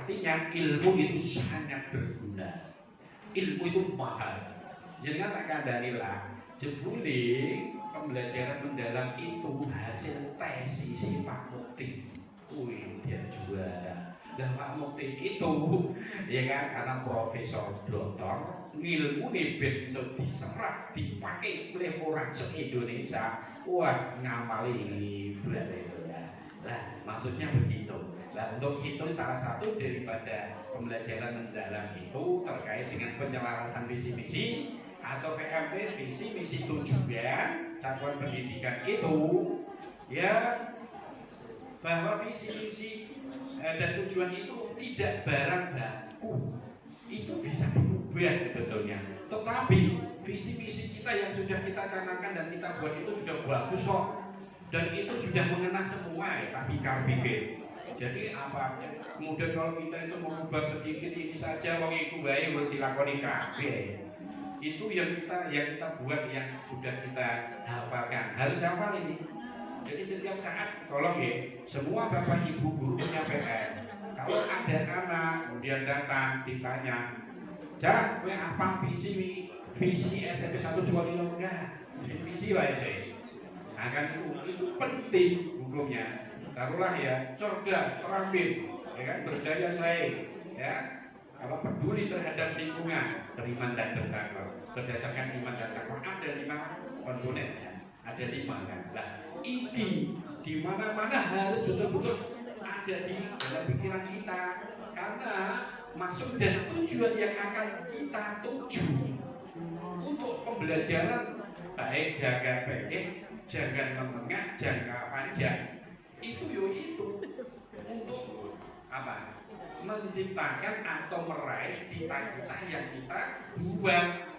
Artinya ilmu itu sangat berguna. Ilmu itu mahal. Jangan tak kandanilah. Jebule pembelajaran mendalam itu hasil tesis Pak Mukti. Wih, dia juara. Dan Pak Mukti itu ya kan karena profesor doktor ngilmu nih bisa diserap dipakai oleh orang se-Indonesia. Wah, ngamali berarti itu ya. Nah, maksudnya begitu. Nah, untuk itu salah satu daripada pembelajaran mendalam itu terkait dengan penyelarasan visi misi atau VMT, visi misi tujuan satuan pendidikan itu ya, bahwa visi misi dan tujuan itu tidak barang baku, itu bisa diubah sebetulnya. Tetapi visi misi kita yang sudah kita canangkan dan kita buat itu sudah bagus kok, dan itu sudah mengena semua tapi pikir. Jadi apa? Kemudian kalau kita itu mengubah sedikit ini saja, wong iku wae wis dilakoni kabeh. Itu yang kita buat, yang sudah kita hafalkan. Harus hafal ini. Jadi setiap saat tolong ya, semua bapak ibu guru punya PR. Kalau ada anak kemudian datang ditanya, "Jak, kowe apa visi SMP 1 Sukolilo enggak?" Visi lah saya. Nah kan itu penting hukumnya. Taruhlah ya, cerdas, terampil, ya kan, berdaya saing, ya, apa peduli terhadap lingkungan, beriman dan bertakwa. Berdasarkan iman dan takwa ada 5 komponen, ya. Ada 5 kan. Nah, ini di mana-mana harus betul-betul ada di dalam pikiran kita, karena maksud dan tujuan yang akan kita tuju untuk pembelajaran baik jangka pendek, jangka menengah, jangka panjang. Itu untuk apa? Menciptakan atau meraih cita-cita yang kita buat,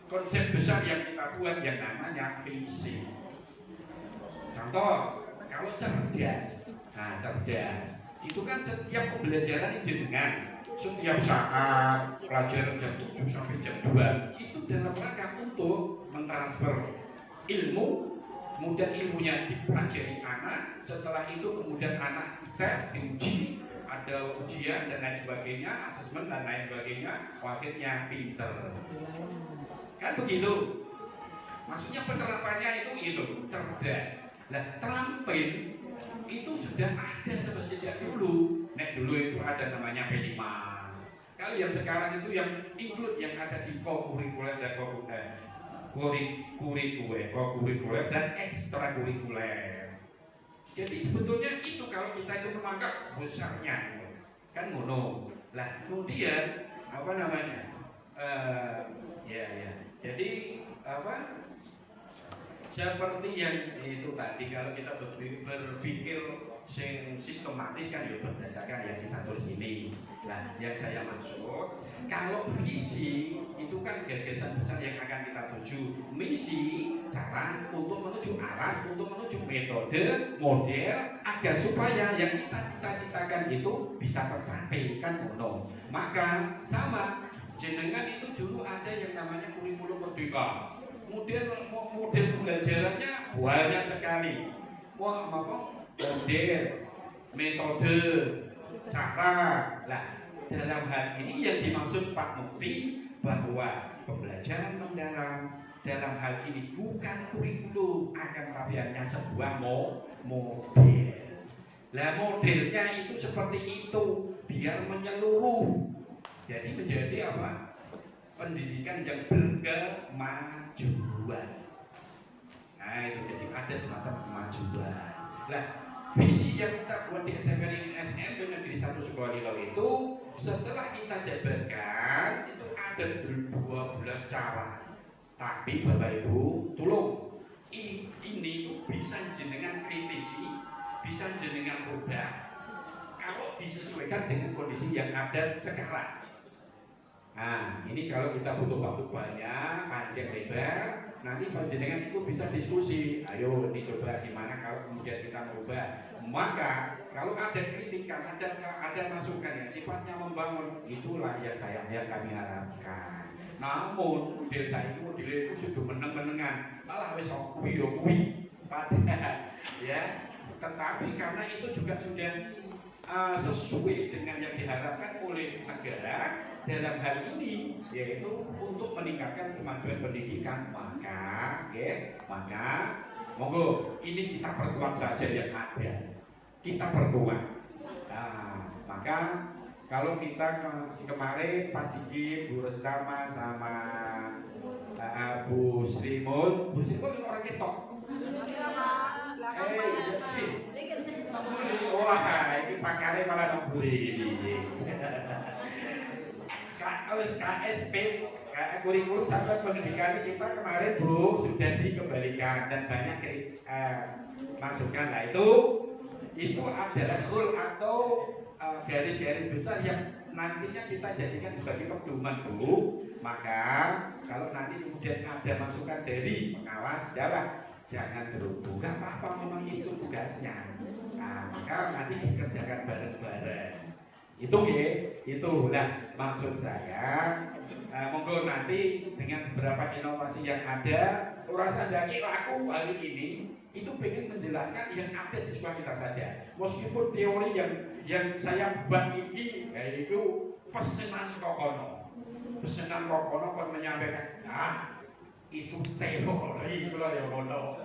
konsep besar yang kita buat yang namanya visi. Contoh, kalau cerdas, nah cerdas itu kan setiap pembelajaran jenengan setiap saat pelajaran jam 7 sampai jam 2 itu dalam rangka untuk mentransfer ilmu. Kemudian ilmunya dipelajari anak, setelah itu kemudian anak tes, diuji, ada ujian dan lain sebagainya, asesmen dan lain sebagainya, akhirnya pinter. Kan begitu. Maksudnya penerapannya itu cerdas. Nah, terampil itu sudah ada sejak dulu. Dulu itu ada namanya P5. Kalau yang sekarang itu yang include yang ada di kurikuler dan kurikuler dan ekstrakurikuler. Jadi sebetulnya itu kalau kita itu menangkap besarnya kan ngono. Lah kemudian apa namanya? Jadi apa? Seperti yang itu tadi, kalau kita berpikir sistematis kan ya berdasarkan yang kita tulis ini. Nah, yang saya maksud, kalau visi itu kan gagasan besar yang akan kita tuju, misi cara untuk menuju arah, untuk menuju metode, model, agar supaya yang kita cita-citakan itu bisa tercapai kan ngono. Maka sama jenengan itu dulu ada yang namanya kurikulum merdeka. Model pembelajarannya banyak sekali. Model, metode, cara. Nah, dalam hal ini yang dimaksud Pak Mukti bahwa pembelajaran mendalam dalam hal ini bukan kurikulum, akan tapi hanya sebuah model. Nah, modelnya itu seperti itu biar menyeluruh. Jadi menjadi apa? Pendidikan yang berkemajuan. Nah, itu jadi ada semacam kemajuan. Nah, visi yang kita buat di SMP Negeri 1 Sukolilo itu setelah kita jabarkan itu ada 12 cara. Tapi Bapak Ibu, tolong ini bisa jenengan kritisi, bisa jenengan rubah kalau disesuaikan dengan kondisi yang ada sekarang. Nah, ini kalau kita butuh waktu banyak, panjang lebar, nanti panjenengan itu bisa diskusi. Ayo dicoba gimana kalau kemudian kita merubah. Maka kalau ada kritikan, ada masukan yang sifatnya membangun, itulah yang kami harapkan. Namun model saya itu sudah meneng-menengan, malah wis kuwi padahal ya. Tetapi karena itu juga sudah sesuai dengan yang diharapkan oleh negara dalam hal ini, yaitu untuk meningkatkan kemajuan pendidikan. Maka monggo ini kita perkuat saja yang ada, kita perkuat. Nah, maka kalau kita kemarin Pak Sigit, Bu Restama sama Bu Srimul itu orang ketok. Wah, ini pakarnya malah nemburi ini. KSP, kurikulum satuan pendidikan kita kemarin Bu sudah dikembalikan dan banyak masukan. Nah itu adalah rule atau garis-garis besar yang nantinya kita jadikan sebagai pedoman Bu. Maka kalau nanti kemudian ada masukan dari pengawas, jangan berhubung, gak apa-apa, memang itu tugasnya. Nah, maka nanti dikerjakan bareng-bareng. Itu nah maksud saya, monggo nanti dengan beberapa inovasi yang ada, rasa dari aku hari ini itu pengen menjelaskan yang ada di sekolah kita saja. Meskipun teori yang saya buat ini yaitu pesanan kokono kon menyampaikan, itu teori kalau ya mono.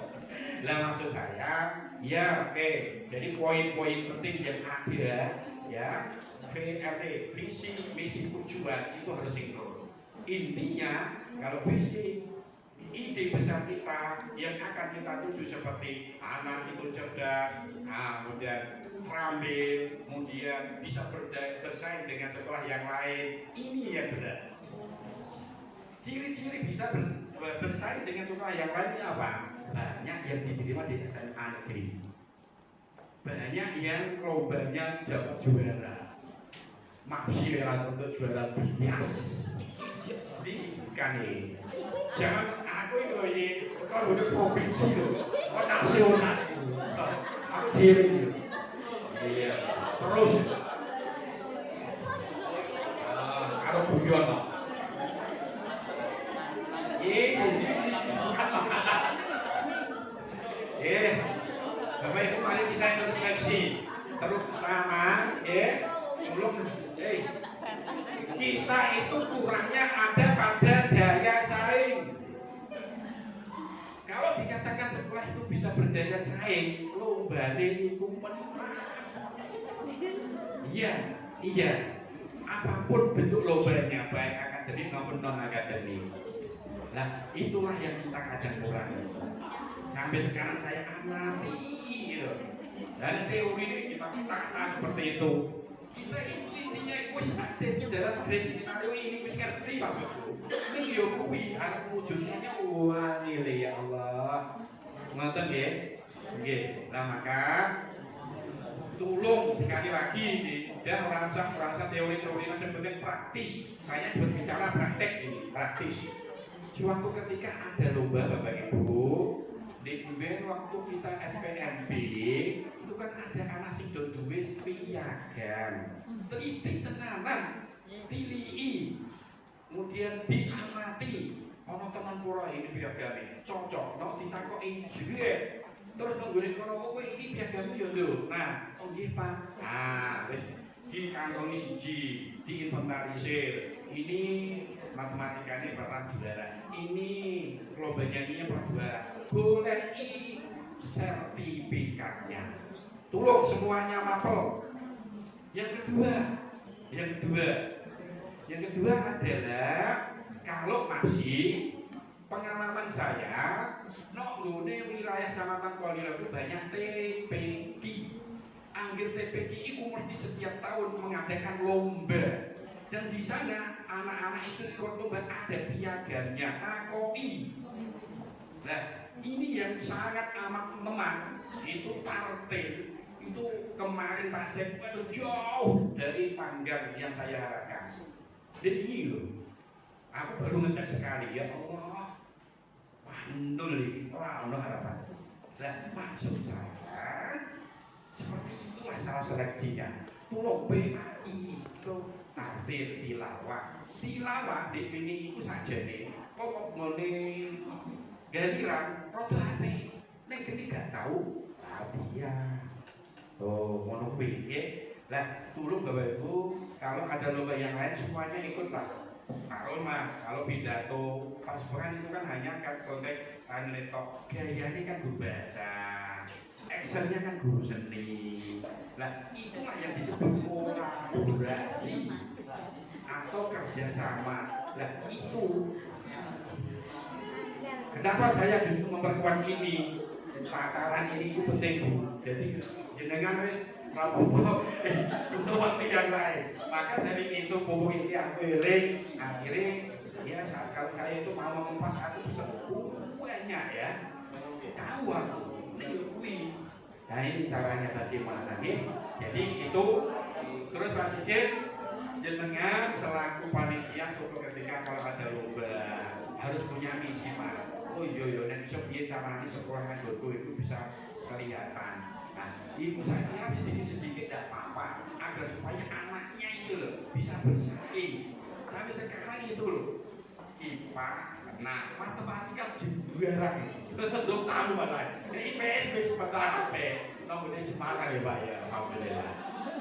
Lah maksud saya, ya oke. Jadi poin-poin penting yang ada, ya VRT, visi, misi, tujuan itu harus sinkron. Intinya kalau visi, ide besar kita yang akan kita tuju seperti anak itu cerdas, kemudian terampil, kemudian bisa bersaing dengan sekolah yang lain, ini yang benar. Ciri-ciri bisa bersaing dengan sekolah yang lainnya apa? Banyak yang diterima di SMA negeri, banyak yang lombanya dapat juara, maksimal untuk juara bias. Ini bukan ini. Jangan aku ini kalau udah provinsi loh, nasional. Aku ciri. Iya. Terus. Kalau buyon loh. Bapak Ibu, mari kita introspeksi. Terutama, kita itu kurangnya ada pada daya saing. Kalau dikatakan sekolah itu bisa berdaya saing, lombane itu menang. Iya. Apapun bentuk lombanya, baik akademik maupun non akademik. Nah, itulah yang kita kadang kurang. Sampai sekarang saya amati gitu. Dan teori ini kita kata seperti itu. Kita intinya wis ada di dalam skenario ini, wis ngerti maksudku. Ini yo kuwi arep wujudnya wah ngene ya Allah. Ngoten nggih. Nggih. Nah, maka tolong sekali lagi dan merasa teori-teori yang penting praktis. Saya berbicara praktek ini, praktis. Suatu ketika ada lomba Bapak Ibu di waktu kita SPNB itu kan ada anak sing duwe piagam, teliti tenanan, tilii, kemudian diamati, ono teman pura ini piagamnya cocok, no ditakoki jret, terus nggone kono kowe iki piagammu ya lho. Nah, nggih Pak. Wis dikantongi siji, diinventarisir. Ini matematikanya pernah juara, ini lomba nyanyinya pernah juara, boleh sertifikatnya. Tolong semuanya mapel. Yang kedua adalah kalau masih pengalaman saya, nggone wilayah Kecamatan Kolilo itu banyak TPQ. Anggir TPQ itu mesti setiap tahun mengadakan lomba. Dan di sana anak-anak itu ikut lomba, ada piagamnya, AKOI. Nah, ini yang sangat amat lemah. Itu partai itu kemarin Pak Cek, waduh jauh dari panggang yang saya harapkan. Jadi ini loh, aku baru ngecek sekali, ya Allah, wah nol ini, wah nol harapan. Nah, maksud saya seperti itulah salah seleksinya. Tolong PAI itu takdir tilawah di ini itu saja nih. Kok mulai galiran roda HP, neng gini gak tahu dia. Oh, mono kuwi, Lah, dulu Bapak Ibu, kalau ada lomba yang lain semuanya ikut lah. Kalau pidato pasporan itu kan hanya kan konteks letok, gayanya kan guru bahasa, actionnya kan guru seni. Lah, itulah yang disebut kolaborasi atau kerjasama. Lah, itu kenapa saya justru memperkuat ini? Tataran ini itu penting Bu. Jadi jenengan wis rapopo untuk waktu yang lain. Maka dari itu pupuk ini aku eling. Akhirnya ya kalau saya itu mau ngomong pas aku bisa banyak ya. Tahu aku. Nah ini caranya bagaimana nih? Jadi itu terus Pak Sigit jenengan selaku panitia suatu ketika kalau ada lomba harus punya misi Pak. Oh iya nek iso piye carane sekolah nganggoku itu bisa kelihatan. Nah, ibu saya kira sedikit-sedikit tidak apa-apa agar supaya anaknya itu loh bisa bersaing. Sampai sekarang itu loh IPA, nah matematika juara. Belum tahu malah. IPS wis petang pe. Nomornya Semarang ya Pak ya, alhamdulillah.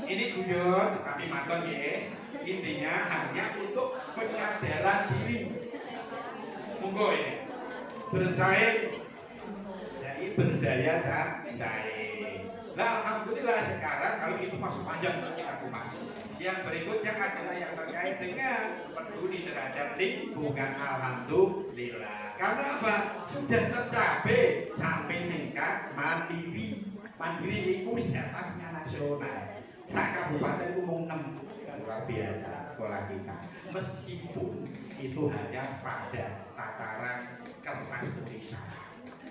Ini guyon tetapi maton ya. Intinya hanya untuk penyadaran diri. Monggo ini bersaing jadi berdaya saing. Nah alhamdulillah sekarang kalau itu masuk panjang nanti aku masuk. Yang berikutnya adalah yang terkait dengan peduli terhadap lingkungan. Alhamdulillah. Karena apa? Sudah tercapai sampai tingkat mandiri. Mandiri itu di atasnya nasional. Sak kabupaten umum 6 luar biasa sekolah kita. Meskipun itu hanya pada tataran kertas tulisan,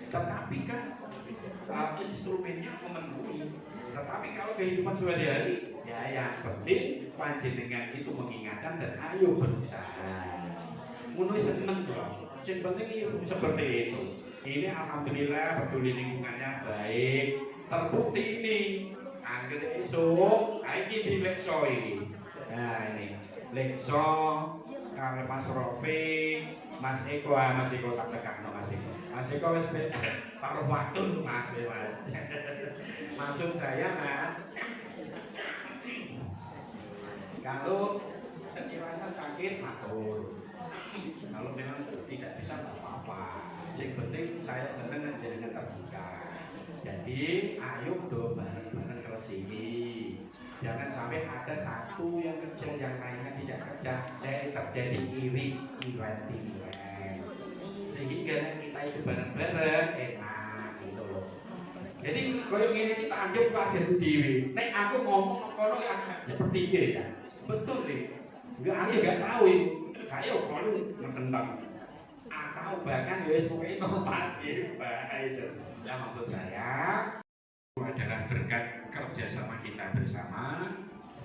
tetapi kan instrumennya memenuhi. Tetapi kalau kehidupan sehari-hari, ya yang penting panjenengan itu mengingatkan dan ayo berusaha. Menurut seneng loh. Yang penting itu seperti itu. Ini alhamdulillah peduli lingkungannya baik. Terbukti ini. Angger esok, ini di Lekso ini. Nah ini Lekso, kalau Mas Rofi, Mas Eko tak tekan no Mas Eko. Mas Eko wis paruh waktu Mas. Maksud saya Mas, kalau sekiranya sakit matur, kalau memang tidak bisa nggak apa-apa. Yang penting saya senang dengan terbuka. Jadi ayo do bareng-bareng kesini. Jangan sampai ada satu yang kerja yang lainnya tidak kerja, dan terjadi iri sehingga kita itu bareng-bareng enak gitu loh. Jadi kalau ini kita anggap pada dewi. Nek aku ngomong kalau agak seperti ini ya, betul nih. Nggak tahu itu. Saya kalau menentang atau bahkan ya semuanya tempat itu. Ya maksud saya adalah berkat kerjasama kita bersama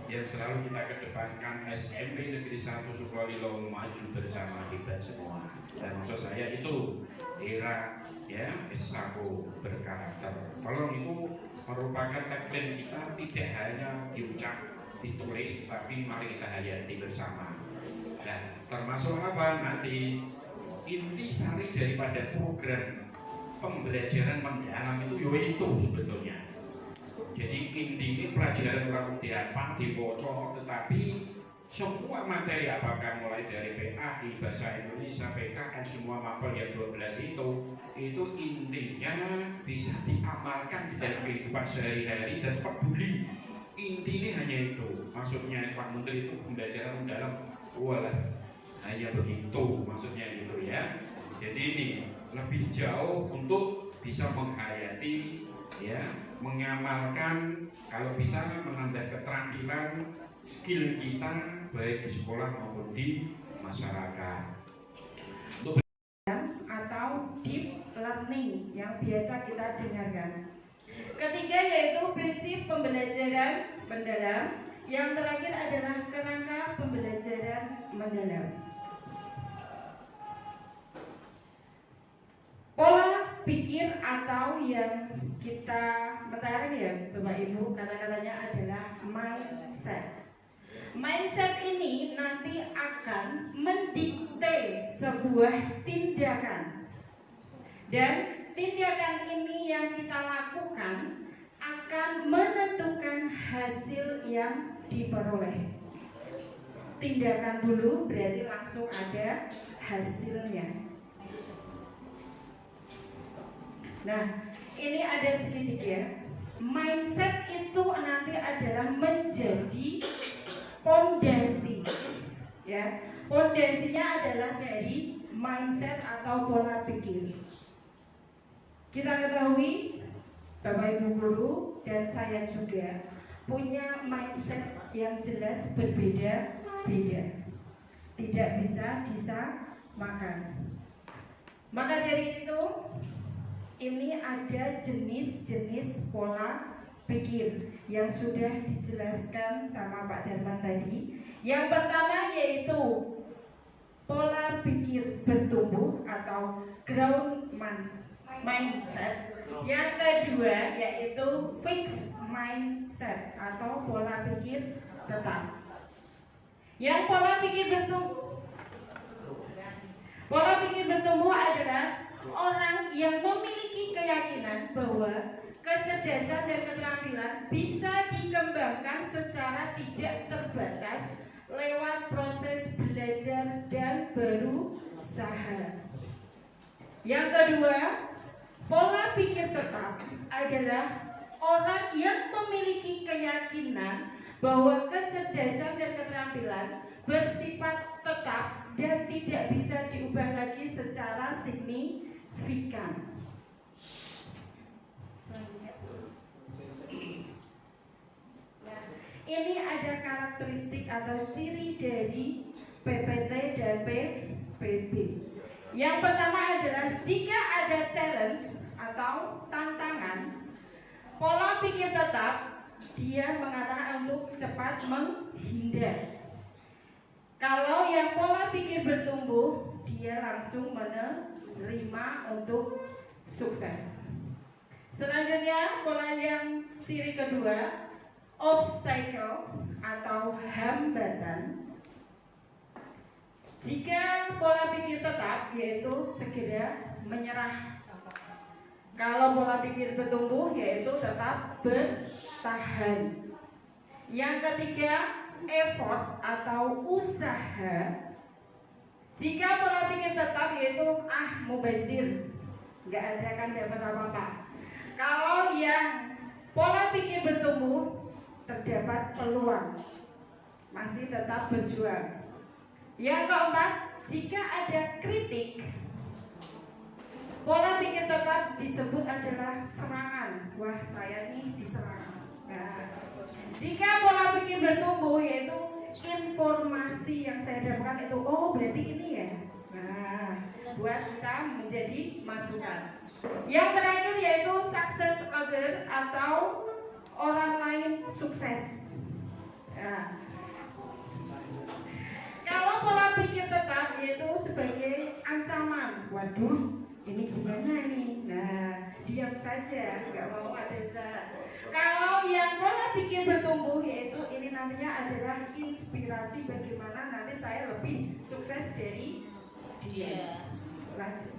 yang selalu kita kedepankan. SMP Negeri 1 Sukolilo maju bersama kita semua. Dan maksud saya itu era ya Sako berkarakter. Kalau itu merupakan tagline kita, tidak hanya diucap, ditulis, tapi mari kita hayati bersama. Dan termasuk apa nanti inti sari daripada program pembelajaran mendalam itu sebetulnya. Jadi inti pelajaran orang diapa, dibaca, tetapi semua materi apakah mulai dari PAI, Bahasa Indonesia, PKN, semua mapel yang 12 itu intinya bisa diamalkan di dalam kehidupan sehari-hari dan peduli. Intinya hanya itu. Maksudnya Pak Menteri itu pembelajaran mendalam, walah hanya begitu maksudnya gitu ya. Jadi ini lebih jauh untuk bisa menghayati ya, mengamalkan, kalau bisa menambah keterampilan skill kita baik di sekolah maupun di masyarakat. Atau deep learning yang biasa kita dengarkan. Ketiga yaitu prinsip pembelajaran mendalam. Yang terakhir adalah kerangka pembelajaran mendalam. Pola pikir atau yang kita menarik ya Bapak Ibu, kata-katanya adalah mindset. Mindset ini nanti akan mendikte sebuah tindakan. Dan tindakan ini yang kita lakukan akan menentukan hasil yang diperoleh. Tindakan dulu berarti langsung ada hasilnya. Nah, ini ada segitiga. Mindset itu nanti adalah menjadi pondasi. Ya, pondasinya adalah dari mindset atau pola pikir. Kita ketahui Bapak Ibu guru dan saya juga punya mindset yang jelas berbeda-beda. Tidak bisa disamakan. Maka dari itu ini ada jenis-jenis pola pikir yang sudah dijelaskan sama Pak Darman tadi. Yang pertama yaitu pola pikir bertumbuh atau growth mindset. Yang kedua yaitu fixed mindset atau pola pikir tetap. Yang pola pikir bertumbuh adalah orang yang memiliki keyakinan bahwa kecerdasan dan keterampilan bisa dikembangkan secara tidak terbatas lewat proses belajar dan berusaha. Yang kedua, pola pikir tetap adalah orang yang memiliki keyakinan bahwa kecerdasan dan keterampilan bersifat tetap dan tidak bisa diubah lagi secara signifikan. Ini ada karakteristik atau ciri dari PPT dan PPB. Yang pertama adalah jika ada challenge atau tantangan, pola pikir tetap dia mengatakan untuk cepat menghindar. Kalau yang pola pikir bertumbuh, dia langsung menerima untuk sukses. Selanjutnya, pola yang ciri kedua, obstacle atau hambatan. Jika pola pikir tetap, yaitu segera menyerah. Kalau pola pikir bertumbuh, yaitu tetap bertahan. Yang ketiga, effort atau usaha. Jika pola pikir tetap yaitu mubazir, nggak ada kan dapat apa-apa. Kalau yang pola pikir bertumbuh, terdapat peluang, masih tetap berjuang. Yang keempat, jika ada kritik, pola pikir tetap disebut adalah serangan. Wah, saya nih diserang. Nah, jika pola pikir bertumbuh yaitu informasi yang saya dapatkan itu, oh berarti ini ya. Nah, buat kita menjadi masukan. Yang terakhir yaitu success other atau orang lain sukses. Nah, kalau pola pikir tetap yaitu sebagai ancaman. Waduh, ini gimana ini? Nah, diam saja, nggak mau ada usaha. Kalau yang pola pikir bertumbuh yaitu ini nantinya adalah inspirasi bagaimana nanti saya lebih sukses dari dia. Lanjut.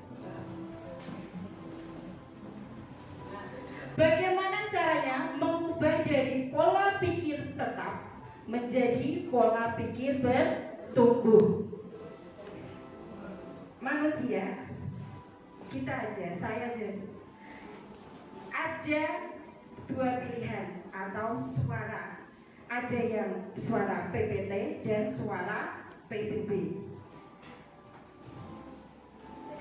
Bagaimana caranya mengubah dari pola pikir tetap menjadi pola pikir bertumbuh? Manusia, kita aja, saya aja, ada dua pilihan atau suara. Ada yang suara PPT dan suara PBB.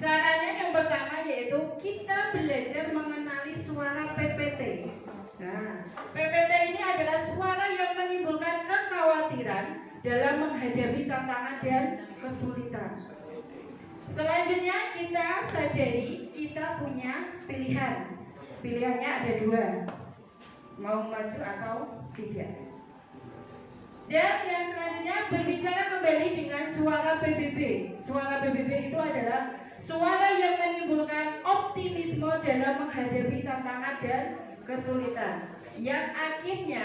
Caranya yang pertama yaitu kita belajar mengenali suara PPT. Nah, PPT ini adalah suara yang menimbulkan kekhawatiran dalam menghadapi tantangan dan kesulitan. Selanjutnya kita sadari kita punya pilihan. Pilihannya ada dua, mau maju atau tidak. Dan yang selanjutnya berbicara kembali dengan suara PBB. Suara PBB itu adalah suara yang menimbulkan optimisme dalam menghadapi tantangan dan kesulitan. Yang akhirnya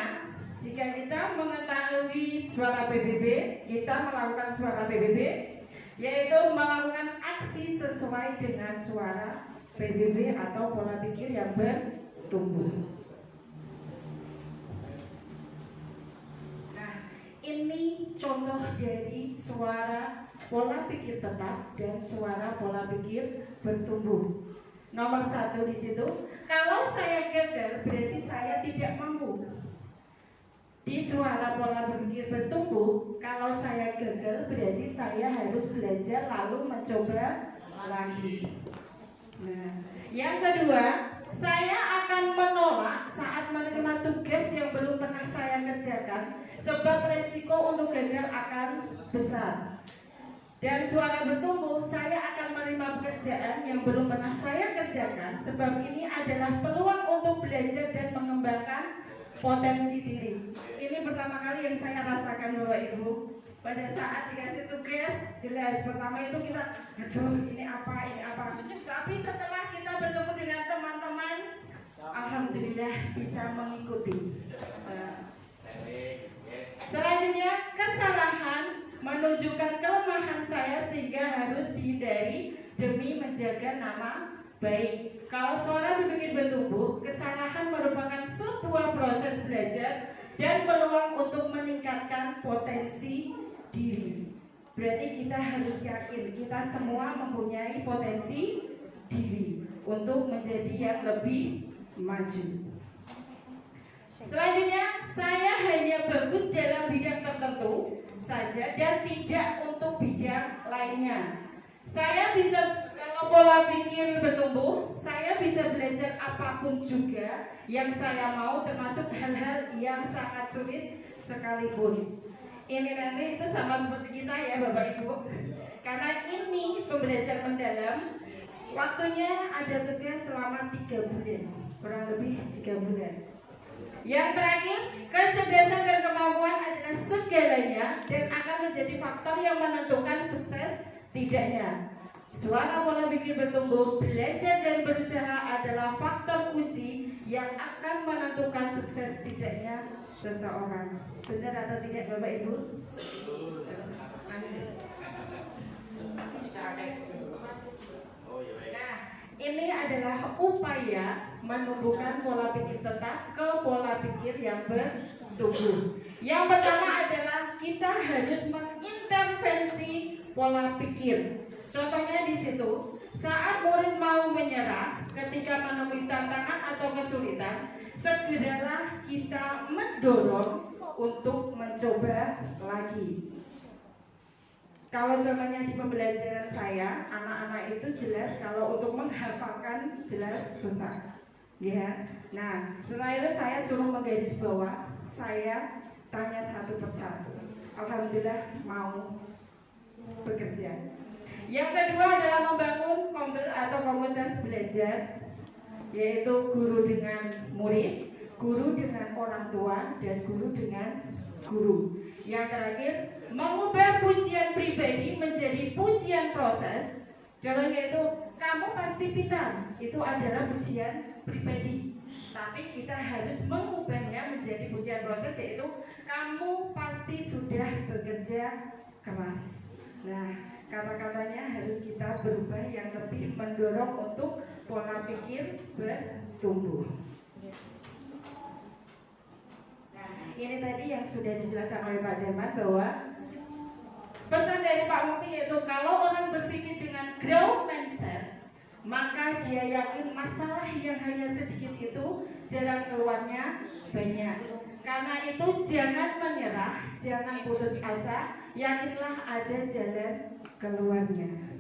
jika kita mengetahui suara PBB, kita melakukan suara PBB, yaitu melakukan aksi sesuai dengan suara PBB atau pola pikir yang bertumbuh. ini contoh dari suara pola pikir tetap dan suara pola pikir bertumbuh. Nomor 1 di situ, kalau saya gagal berarti saya tidak mampu. Di suara pola pikir bertumbuh, kalau saya gagal berarti saya harus belajar lalu mencoba lagi. Nah, yang kedua, saya akan menolak saat menerima tugas yang belum pernah saya kerjakan, sebab resiko untuk gagal akan besar. Dan suara bertumbuh, saya akan menerima pekerjaan yang belum pernah saya kerjakan, sebab ini adalah peluang untuk belajar dan mengembangkan potensi diri. Ini pertama kali yang saya rasakan, Bapak Ibu. Pada saat dikasih tugas, jelas pertama itu kita, aduh ini apa. Tapi setelah kita bertemu dengan teman-teman, alhamdulillah bisa mengikuti. Selanjutnya, kesalahan menunjukkan kelemahan saya sehingga harus dihindari demi menjaga nama baik. Kalau suara berpikir bertumbuh, kesalahan merupakan sebuah proses belajar dan peluang untuk meningkatkan potensi diri. Berarti kita harus yakin kita semua mempunyai potensi diri untuk menjadi yang lebih maju. Selanjutnya, saya hanya bagus dalam bidang tertentu saja dan tidak untuk bidang lainnya. Saya bisa, kalau pola pikir bertumbuh, saya bisa belajar apapun juga yang saya mau, termasuk hal-hal yang sangat sulit sekalipun. Ini nanti itu sama seperti kita ya Bapak Ibu, karena ini pembelajaran mendalam. Waktunya ada tugas selama 3 bulan, kurang lebih 3 bulan. Yang terakhir, kecerdasan dan kemampuan adalah segalanya dan akan menjadi faktor yang menentukan sukses tidaknya. Suara pola pikir bertumbuh, belajar dan berusaha adalah faktor kunci yang akan menentukan sukses tidaknya seseorang. Benar atau tidak Bapak Ibu? Nah, ini adalah upaya menumbuhkan pola pikir tetap ke pola pikir yang bertumbuh. Yang pertama adalah kita harus mengintervensi pola pikir. Contohnya di situ, saat murid mau menyerah ketika menemui tantangan atau kesulitan, segeralah kita mendorong untuk mencoba lagi. Kalau contohnya di pembelajaran saya, anak-anak itu jelas kalau untuk menghafalkan jelas susah, ya. Nah, setelah itu saya suruh menggaris bawah, saya tanya satu persatu. Alhamdulillah mau bekerja. Yang kedua adalah membangun kombel atau komunitas belajar, yaitu guru dengan murid, guru dengan orang tua, dan guru dengan guru. Yang terakhir, mengubah pujian pribadi menjadi pujian proses. Contohnya itu, kamu pasti pintar, itu adalah pujian pribadi. Tapi kita harus mengubahnya menjadi pujian proses, yaitu kamu pasti sudah bekerja keras. Nah, kata-katanya harus kita berubah yang lebih mendorong untuk pola pikir bertumbuh. Nah, ini tadi yang sudah dijelaskan oleh Pak Derman bahwa pesan dari Pak Mukti yaitu kalau orang berpikir dengan growth mindset, maka dia yakin masalah yang hanya sedikit itu jalan keluarnya banyak. Karena itu jangan menyerah, jangan putus asa, yakinlah ada jalan keluarnya.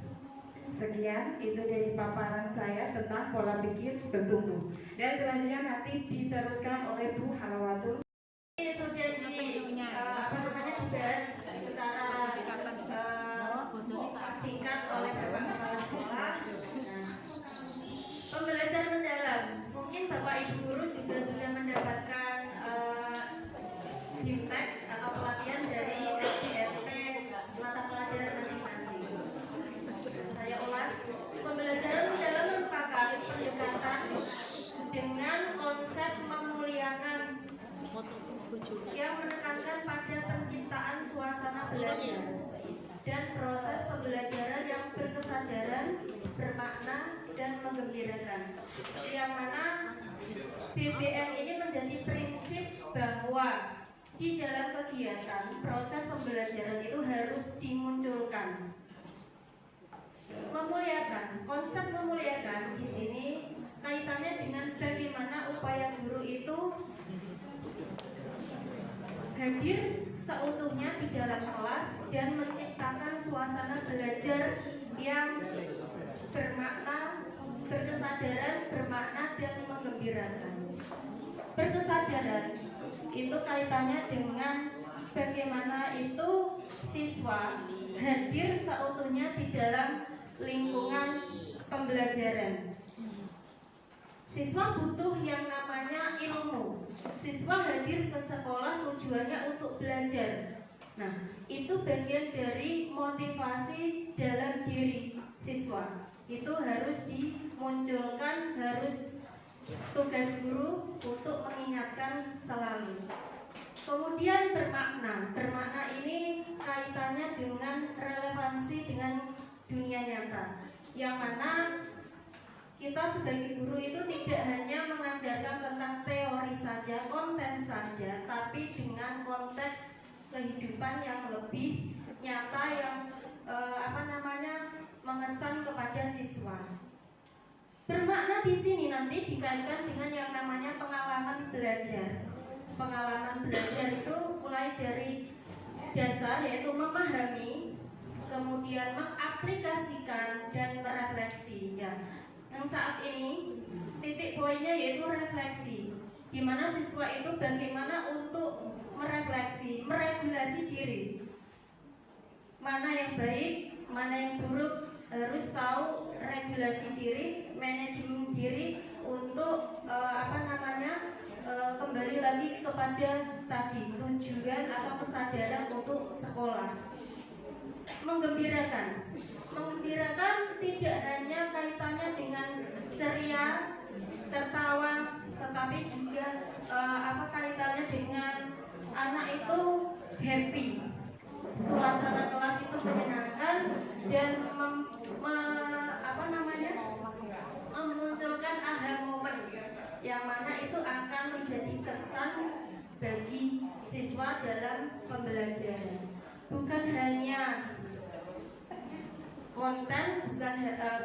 Sekian itu dari paparan saya tentang pola pikir bertumbuh. Dan selanjutnya nanti diteruskan oleh Bu Halawatul. Ini sudah dibahas secara singkat oleh Bapak Kepala Sekolah. Pembelajaran mendalam, mungkin Bapak Ibu guru juga sudah mendapatkan himtek atau pelatihan dari SPMP mata pelajaran masing-masing. Saya ulas, pembelajaran mendalam merupakan pendekatan dengan konsep memuliakan yang menekankan pada penciptaan suasana belajar dan proses pembelajaran yang berkesadaran, bermakna, dan menggembirakan. Yang mana BBM ini menjadi prinsip bahwa di dalam kegiatan proses pembelajaran itu harus dimunculkan. Memuliakan, konsep memuliakan di sini kaitannya dengan bagaimana upaya guru itu hadir seutuhnya di dalam kelas dan menciptakan suasana belajar yang bermakna, berkesadaran, bermakna dan menggembirakan. Berkesadaran itu kaitannya dengan bagaimana itu siswa hadir seutuhnya di dalam lingkungan pembelajaran. Siswa butuh yang namanya ilmu. Siswa hadir ke sekolah tujuannya untuk belajar. Nah, itu bagian dari motivasi dalam diri siswa. Itu harus dimunculkan, harus tugas guru untuk mengingatkan selalu. Kemudian bermakna. Bermakna ini kaitannya dengan relevansi dengan dunia nyata, yang mana kita sebagai guru itu tidak hanya mengajarkan tentang teori saja, konten saja, tapi dengan konteks kehidupan yang lebih nyata, yang mengesan kepada siswa. Bermakna di sini nanti dikaitkan dengan yang namanya pengalaman belajar. Pengalaman belajar itu mulai dari dasar, yaitu memahami, kemudian mengaplikasikan dan merefleksi. Ya, yang saat ini titik poinnya yaitu refleksi, di mana siswa itu bagaimana untuk merefleksi, meregulasi diri. Mana yang baik, mana yang buruk, harus tahu regulasi diri, manajemen diri untuk kembali lagi kepada tadi tujuan atau kesadaran untuk sekolah. Menggembirakan tidak hanya kaitannya dengan ceria, tertawa, tetapi juga kaitannya dengan anak itu happy, suasana kelas itu menyenangkan dan memunculkan aha moment, yang mana itu akan menjadi kesan bagi siswa dalam pembelajaran. Bukan hanya konten,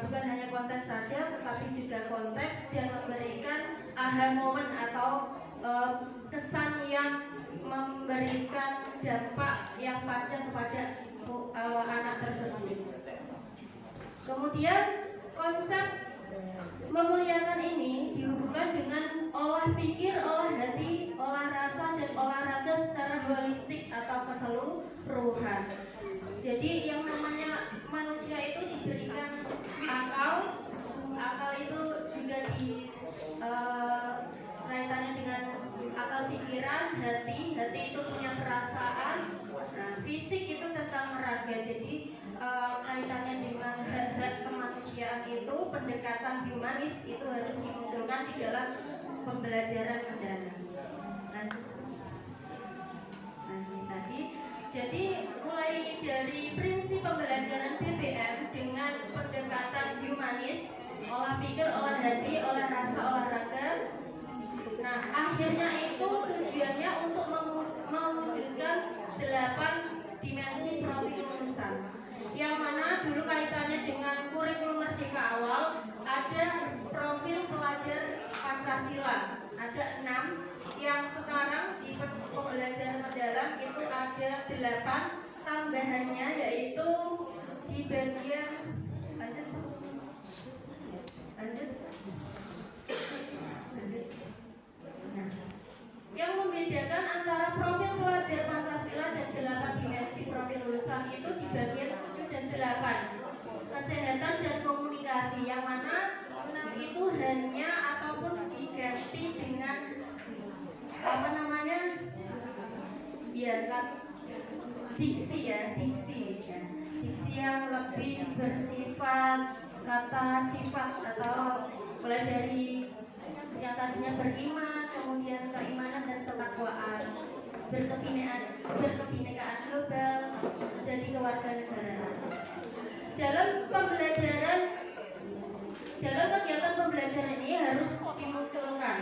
bukan hanya konten saja, tetapi juga konteks dan memberikan aha moment atau kesan yang memberikan dampak yang panjang kepada anak tersebut. Kemudian konsep memuliakan ini dihubungkan dengan olah pikir, olah hati, olah rasa, dan olahraga secara holistik atau keseluruhan. Jadi yang namanya manusia itu diberikan akal itu juga kaitannya dengan akal pikiran, hati itu punya perasaan, nah, fisik itu tentang raga. Jadi kaitannya dengan hak-hak kemanusiaan itu, pendekatan humanis itu harus dimunculkan di dalam pembelajaran mendalam. Nah, ini tadi. Jadi mulai dari prinsip pembelajaran BPM dengan pendekatan humanis, olah pikir, olah hati, olah rasa, olahraga. Nah, akhirnya itu tujuannya untuk mewujudkan 8 dimensi profil lulusan, yang mana dulu kaitannya dengan kurikulum Merdeka awal ada profil pelajar Pancasila, ada 6, yang sekarang di pembelajaran mendalam itu ada 8 tambahannya, yaitu di bagian lanjut. Nah, yang membedakan antara profil pelajar Pancasila dan 8 dimensi profil lulusan itu di bagian 7 dan 8. Kesehatan dan komunikasi, yang mana 6 itu hanya ataupun diganti dengan diksi yang lebih bersifat kata sifat, atau mulai dari yang tadinya beriman, kemudian keimanan dan ketakwaan, berkebinekaan global, menjadi kewarganegaraan. Dalam kegiatan pembelajaran ini harus dimunculkan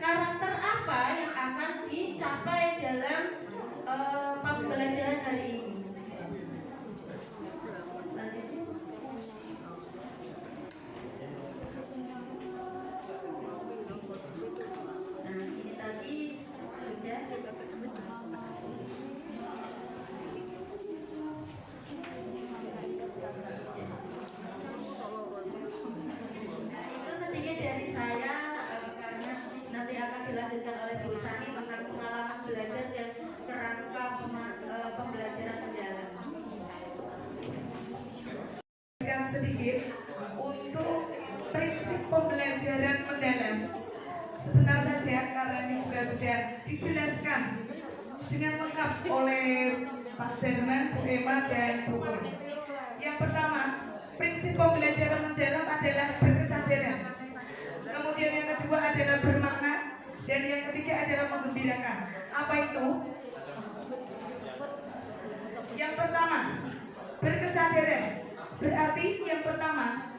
karakter apa yang akan dicapai dalam pembelajaran hari ini. Nah, ini tadi sudah. Itu sedikit dari saya karena nanti akan dilanjutkan oleh Bu Sani tentang pengalaman belajar dan kerangka pembelajaran mendalam. Sedikit untuk prinsip pembelajaran mendalam. Sebentar saja karena ini juga sudah dijelaskan dengan lengkap oleh Pak Darman, Bu Emma, dan Bu Kur. Yang pertama, prinsip pembelajaran mendalam adalah berkesadaran. Kemudian yang kedua adalah bermakna, dan yang ketiga adalah menggembirakan. Apa itu? Yang pertama, berkesadaran. Berarti yang pertama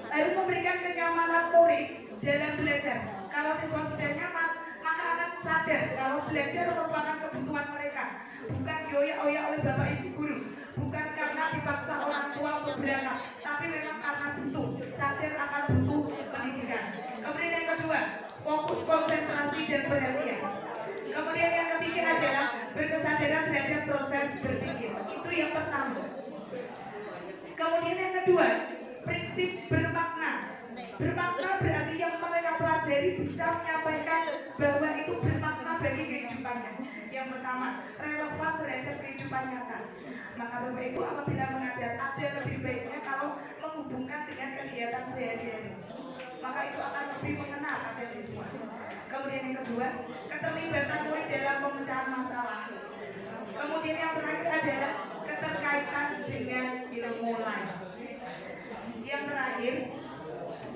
harus memberikan kenyamanan murid dalam belajar. Kalau siswa sudah nyaman, maka akan sadar kalau belajar merupakan kebutuhan mereka, bukan dioyak-oyak oleh bapak ibu guru, bukan karena dipaksa orang tua untuk berangkat, tapi memang karena butuh, sadar akan butuh pendidikan. Kemudian yang kedua, fokus, konsentrasi, dan perhatian. Kemudian yang ketiga adalah berkesadaran terhadap proses berpikir. Itu yang pertama. Kemudian yang kedua, prinsip bermakna. Bermakna berarti yang mereka pelajari bisa menyampaikan bahwa itu bermakna bagi kehidupannya. Yang pertama, relevan terhadap kehidupan nyata. Maka Bapak Ibu apabila mengajar, ada lebih baiknya kalau menghubungkan dengan kegiatan sehari-hari. Maka itu akan lebih mengena pada siswa. Kemudian yang kedua, keterlibatan murid dalam pemecahan masalah. Kemudian yang terakhir adalah keterkaitan dengan ilmu lain. Yang terakhir,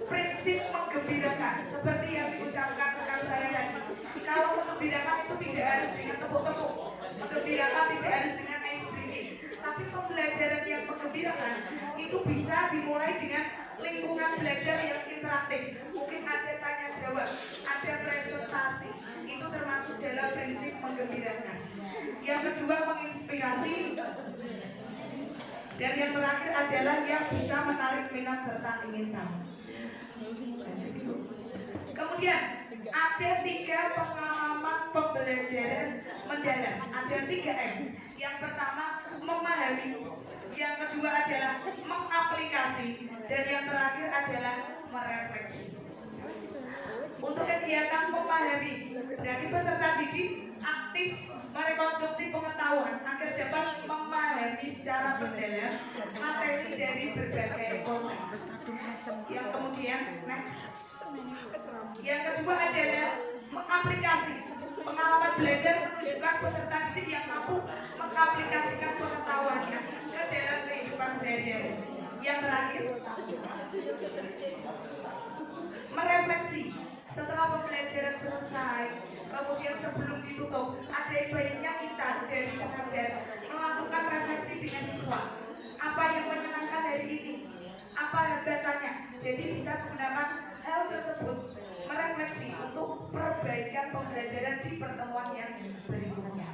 prinsip menggembirakan seperti yang diucapkan rekan saya tadi. Kalau menggembirakan itu tidak harus dengan tepuk-tepuk, menggembirakan tidak harus dengan ice breathing, tapi pembelajaran yang menggembirakan itu bisa dimulai dengan lingkungan belajar yang interaktif. Mungkin ada tanya jawab, ada presentasi, itu termasuk dalam prinsip menggembirakan. Yang kedua, menginspirasi. Dan yang terakhir adalah yang bisa menarik minat serta ingin tahu. Kemudian ada 3 pengalaman pembelajaran mendalam. Ada 3 M. Yang pertama memahami, yang kedua adalah mengaplikasi, dan yang terakhir adalah merefleksi. Untuk kegiatan memahami, berarti peserta didik aktif merekonstruksi pengetahuan agar dapat memahami secara mendalam materi dari berbagai konteks. Yang kemudian, next. Yang kedua adalah mengaplikasi. Pengalaman belajar menunjukkan peserta didik yang mampu mengaplikasikan pengetahuannya ke dalam kehidupan sehari-hari. Yang terakhir, merefleksi. Setelah pembelajaran selesai, kemudian sebelum ditutup, ada baiknya kita dari pengajar melakukan refleksi dengan siswa. Apa yang menyenangkan hari ini? Apa hambatannya? Jadi bisa menggunakan hal tersebut merefleksi untuk perbaikan pembelajaran di pertemuan yang berikutnya.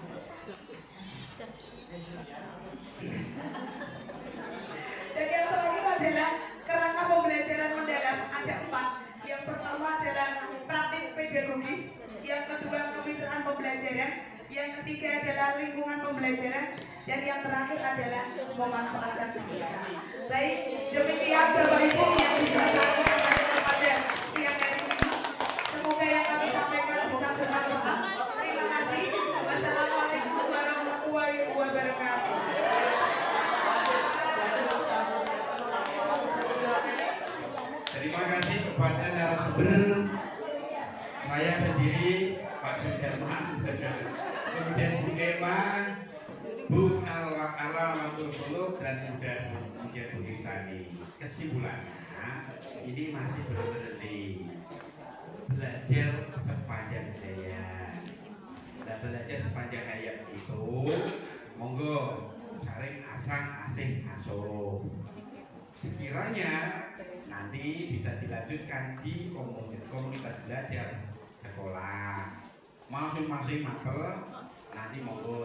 Dan yang terakhir adalah kerangka pembelajaran mendalam. Ada 4. Yang pertama adalah praktik pedagogis, yang kedua kemitraan pembelajaran, yang ketiga adalah lingkungan pembelajaran, dan yang terakhir adalah pemanfaatan kebijakan. Baik, demikian Bapak Ibu yang bisa saya sampaikan pada siang hari ini. Semoga yang kami sampaikan bisa bermanfaat. Terima kasih. Wassalamualaikum warahmatullahi wabarakatuh. Terima kasih kepada narasumber saya sendiri, Pak Sudarman, kemudian Bu Emma, Bu Al-Wakala, Matur Solo, dan kemudian Bu Isani. Kesimpulannya, ini masih berhenti belajar sepanjang daya. Dan belajar sepanjang hayat itu, monggo saring asang asing asuh. Sekiranya nanti bisa dilanjutkan di komunitas belajar sekolah, masing-masing mapel nanti monggo